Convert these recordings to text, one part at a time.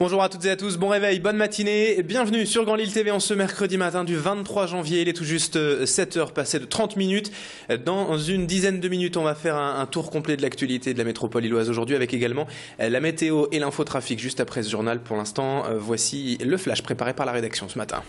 Bonjour à toutes et à tous, bon réveil, bonne matinée, bienvenue sur Grand Lille TV en ce mercredi matin du 23 janvier, il est tout juste 7h passées de 30 minutes. Dans une dizaine de minutes, on va faire un tour complet de l'actualité de la métropole lilloise aujourd'hui avec également la météo et l'infotrafic juste après ce journal. Pour l'instant, voici le flash préparé par la rédaction ce matin.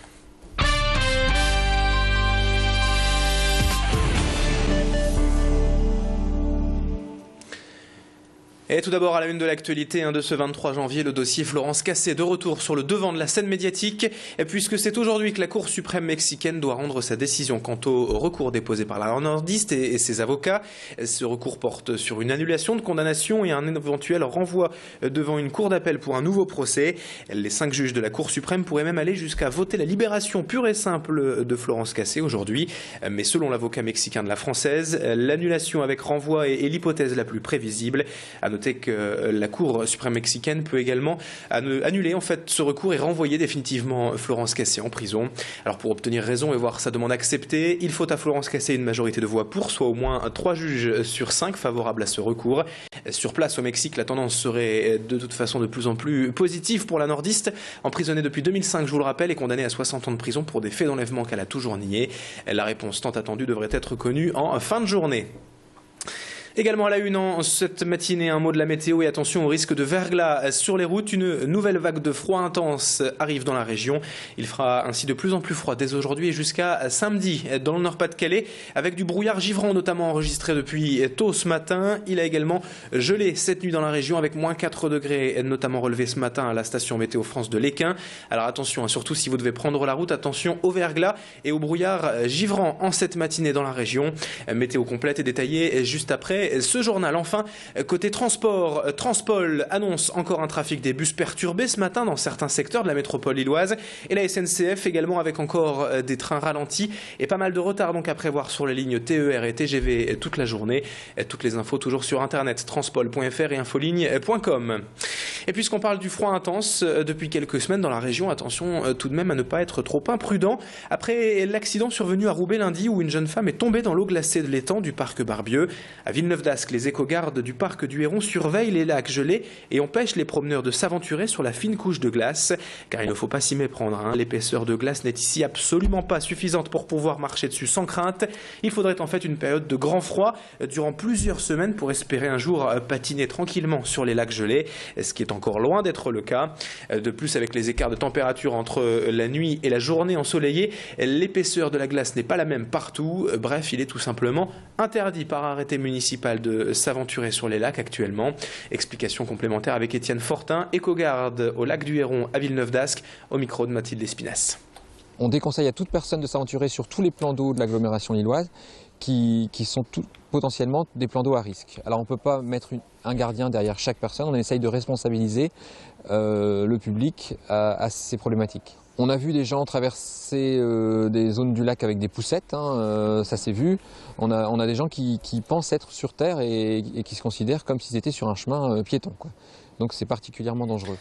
Et tout d'abord à la une de l'actualité de ce 23 janvier, le dossier Florence Cassé de retour sur le devant de la scène médiatique, puisque c'est aujourd'hui que la Cour suprême mexicaine doit rendre sa décision quant au recours déposé par la nordiste et ses avocats. Ce recours porte sur une annulation de condamnation et un éventuel renvoi devant une cour d'appel pour un nouveau procès. Les 5 juges de la Cour suprême pourraient même aller jusqu'à voter la libération pure et simple de Florence Cassé aujourd'hui. Mais selon l'avocat mexicain de la française, l'annulation avec renvoi est l'hypothèse la plus prévisible. À noter que la Cour suprême mexicaine peut également annuler en fait ce recours et renvoyer définitivement Florence Cassé en prison. Alors pour obtenir raison et voir sa demande acceptée, il faut à Florence Cassé une majorité de voix pour, soit au moins 3 juges sur 5 favorables à ce recours. Sur place au Mexique, la tendance serait de toute façon de plus en plus positive pour la nordiste, emprisonnée depuis 2005, je vous le rappelle, et condamnée à 60 ans de prison pour des faits d'enlèvement qu'elle a toujours niés. La réponse tant attendue devrait être connue en fin de journée. Également à la une en cette matinée, un mot de la météo et attention au risque de verglas sur les routes. Une nouvelle vague de froid intense arrive dans la région. Il fera ainsi de plus en plus froid dès aujourd'hui et jusqu'à samedi dans le Nord-Pas-de-Calais, avec du brouillard givrant notamment enregistré depuis tôt ce matin. Il a également gelé cette nuit dans la région avec moins 4 degrés, notamment relevé ce matin à la station Météo France de l'Équin. Alors attention, surtout si vous devez prendre la route, attention au verglas et au brouillard givrant en cette matinée dans la région. Météo complète et détaillée juste après ce journal. Enfin, côté transport, Transpol annonce encore un trafic des bus perturbé ce matin dans certains secteurs de la métropole lilloise et la SNCF également avec encore des trains ralentis et pas mal de retard donc à prévoir sur les lignes TER et TGV toute la journée. Toutes les infos toujours sur internet transpol.fr et infoligne.com. Et puisqu'on parle du froid intense depuis quelques semaines dans la région, attention tout de même à ne pas être trop imprudent après l'accident survenu à Roubaix lundi où une jeune femme est tombée dans l'eau glacée de l'étang du parc Barbieux. À Villeneuve-d'Ascq, les éco-gardes du parc du Héron surveillent les lacs gelés et empêchent les promeneurs de s'aventurer sur la fine couche de glace. Car il ne faut pas s'y méprendre, l'épaisseur de glace n'est ici absolument pas suffisante pour pouvoir marcher dessus sans crainte. Il faudrait en fait une période de grand froid durant plusieurs semaines pour espérer un jour patiner tranquillement sur les lacs gelés, ce qui est encore loin d'être le cas. De plus, avec les écarts de température entre la nuit et la journée ensoleillée, l'épaisseur de la glace n'est pas la même partout. Bref, il est tout simplement interdit par arrêté municipal de s'aventurer sur les lacs actuellement. Explication complémentaire avec Étienne Fortin, éco-garde au lac du Héron à Villeneuve-d'Ascq, au micro de Mathilde Lespinasse. On déconseille à toute personne de s'aventurer sur tous les plans d'eau de l'agglomération lilloise qui sont potentiellement des plans d'eau à risque. Alors on ne peut pas mettre un gardien derrière chaque personne, on essaye de responsabiliser le public à ces problématiques. On a vu des gens traverser des zones du lac avec des poussettes, ça s'est vu. On a des gens qui pensent être sur terre et qui se considèrent comme s'ils étaient sur un chemin piéton, quoi. Donc c'est particulièrement dangereux.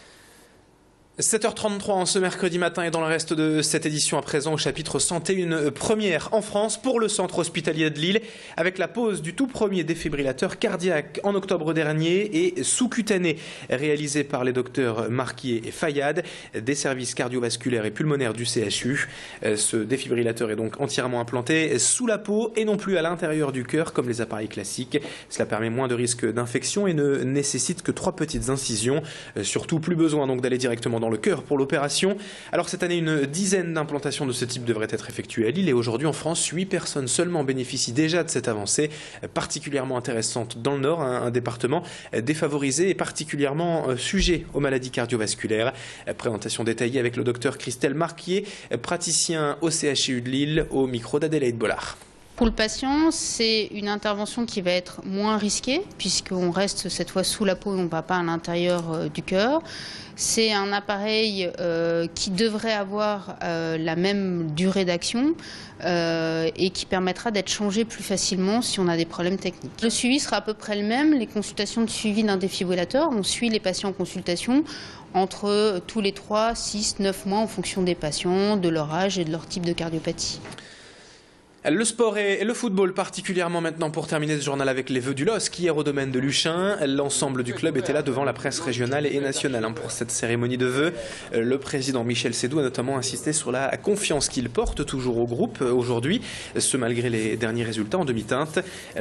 7h33 en ce mercredi matin et dans le reste de cette édition à présent au chapitre santé, une première en France pour le centre hospitalier de Lille avec la pose du tout premier défibrillateur cardiaque en octobre dernier et sous-cutané réalisé par les docteurs Marquier et Fayad des services cardiovasculaires et pulmonaires du CHU. Ce défibrillateur est donc entièrement implanté sous la peau et non plus à l'intérieur du cœur comme les appareils classiques. Cela permet moins de risques d'infection et ne nécessite que 3 petites incisions. Surtout plus besoin donc d'aller directement dans le cœur pour l'opération. Alors cette année, une dizaine d'implantations de ce type devraient être effectuées à Lille et aujourd'hui en France, 8 personnes seulement bénéficient déjà de cette avancée particulièrement intéressante dans le Nord, un département défavorisé et particulièrement sujet aux maladies cardiovasculaires. Présentation détaillée avec le docteur Christelle Marquier, praticien au CHU de Lille, au micro d'Adélaïde Bollard. Pour le patient, c'est une intervention qui va être moins risquée puisqu'on reste cette fois sous la peau et on ne va pas à l'intérieur du cœur. C'est un appareil qui devrait avoir la même durée d'action et qui permettra d'être changé plus facilement si on a des problèmes techniques. Le suivi sera à peu près le même. Les consultations de suivi d'un défibrillateur, on suit les patients en consultation entre tous les 3, 6, 9 mois en fonction des patients, de leur âge et de leur type de cardiopathie. Le sport et le football particulièrement maintenant pour terminer ce journal avec les vœux du LOSC hier au domaine de Luchin. L'ensemble du club était là devant la presse régionale et nationale pour cette cérémonie de vœux. Le président Michel Sédou a notamment insisté sur la confiance qu'il porte toujours au groupe aujourd'hui, ce malgré les derniers résultats en demi-teinte.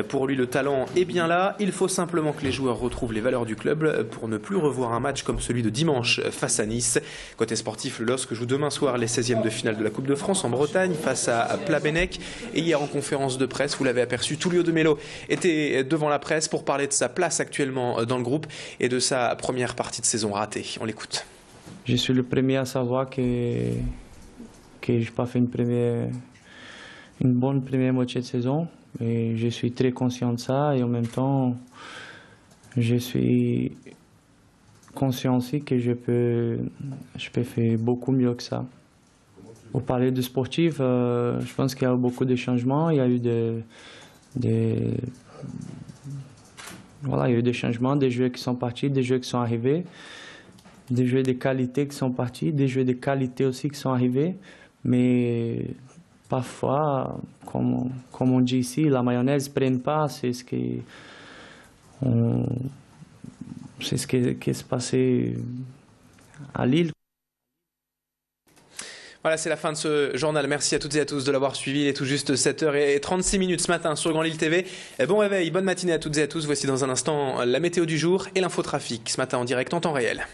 Pour lui, le talent est bien là. Il faut simplement que les joueurs retrouvent les valeurs du club pour ne plus revoir un match comme celui de dimanche face à Nice. Côté sportif, le LOSC joue demain soir les 16e de finale de la Coupe de France en Bretagne face à Plabennec. Et hier en conférence de presse, vous l'avez aperçu, Tullio de Melo était devant la presse pour parler de sa place actuellement dans le groupe et de sa première partie de saison ratée. On l'écoute. Je suis le premier à savoir que je n'ai pas fait une bonne première moitié de saison. Et je suis très conscient de ça et en même temps, je suis conscient aussi que je peux faire beaucoup mieux que ça. Pour parler de sportif, je pense qu'il y a eu beaucoup de changements. Il y a eu des changements, des joueurs qui sont partis, des joueurs qui sont arrivés, des joueurs de qualité qui sont partis, des joueurs de qualité aussi qui sont arrivés. Mais parfois, comme on dit ici, la mayonnaise ne prenne pas. C'est ce qui s'est passé à Lille. Voilà, c'est la fin de ce journal. Merci à toutes et à tous de l'avoir suivi. Il est tout juste 7h36 ce matin sur Grand Lille TV. Bon réveil, bonne matinée à toutes et à tous. Voici dans un instant la météo du jour et l'infotrafic ce matin en direct en temps réel.